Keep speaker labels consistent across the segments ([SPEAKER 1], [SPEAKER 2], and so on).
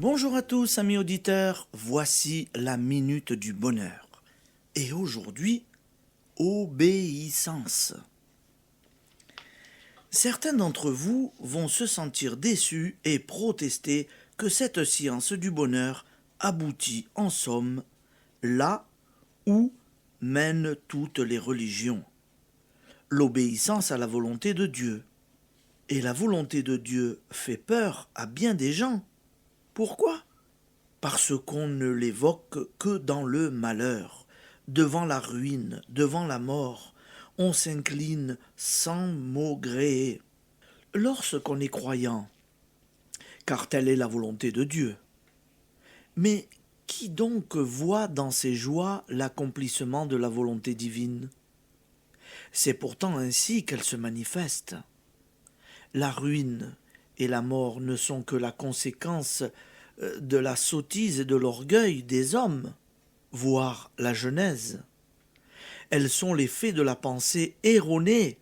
[SPEAKER 1] Bonjour à tous, amis auditeurs, voici la minute du bonheur. Et aujourd'hui, obéissance. Certains d'entre vous vont se sentir déçus et protester que cette science du bonheur aboutit en somme là où mènent toutes les religions. L'obéissance à la volonté de Dieu. Et la volonté de Dieu fait peur à bien des gens. Pourquoi ? Parce qu'on ne l'évoque que dans le malheur, devant la ruine, devant la mort. On s'incline sans maugréer. Lorsqu'on est croyant, car telle est la volonté de Dieu. Mais qui donc voit dans ces joies l'accomplissement de la volonté divine ? C'est pourtant ainsi qu'elle se manifeste. La ruine et la mort ne sont que la conséquence de la sottise et de l'orgueil des hommes, voire la Genèse. Elles sont l'effet de la pensée erronée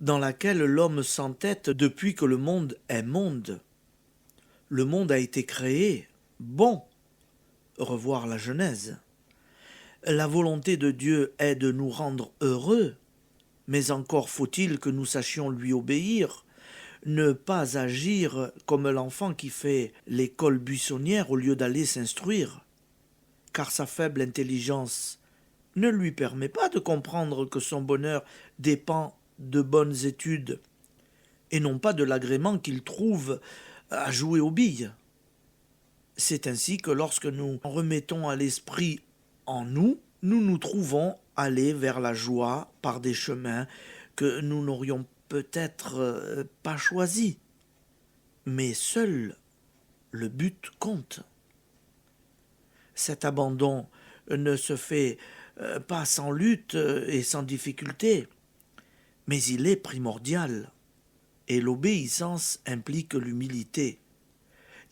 [SPEAKER 1] dans laquelle l'homme s'entête depuis que le monde est monde. Le monde a été créé, bon, revoir la Genèse. La volonté de Dieu est de nous rendre heureux, mais encore faut-il que nous sachions lui obéir, ne pas agir comme l'enfant qui fait l'école buissonnière au lieu d'aller s'instruire, car sa faible intelligence ne lui permet pas de comprendre que son bonheur dépend de bonnes études, et non pas de l'agrément qu'il trouve à jouer aux billes. C'est ainsi que lorsque nous remettons à l'esprit en nous, nous nous trouvons aller vers la joie par des chemins que nous n'aurions peut-être pas choisis. Mais seul le but compte. Cet abandon ne se fait pas sans lutte et sans difficulté, mais il est primordial. Et l'obéissance implique l'humilité.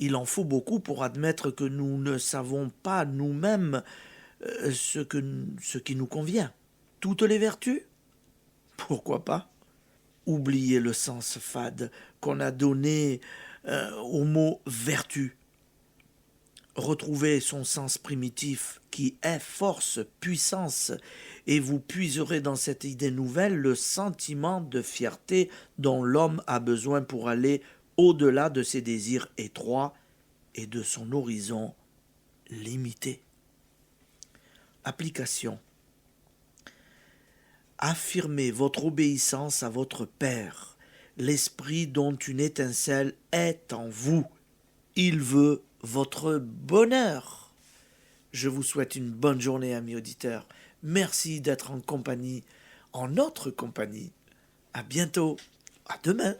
[SPEAKER 1] Il en faut beaucoup pour admettre que nous ne savons pas nous-mêmes ce qui nous convient. Toutes les vertus ? Pourquoi pas ? Oublier le sens fade qu'on a donné au mot vertu. Retrouvez son sens primitif qui est force, puissance, et vous puiserez dans cette idée nouvelle le sentiment de fierté dont l'homme a besoin pour aller au-delà de ses désirs étroits et de son horizon limité. Application. Affirmez votre obéissance à votre Père, l'Esprit dont une étincelle est en vous. Il veut votre bonheur. Je vous souhaite une bonne journée, amis auditeurs. Merci d'être en notre compagnie. À bientôt. À demain.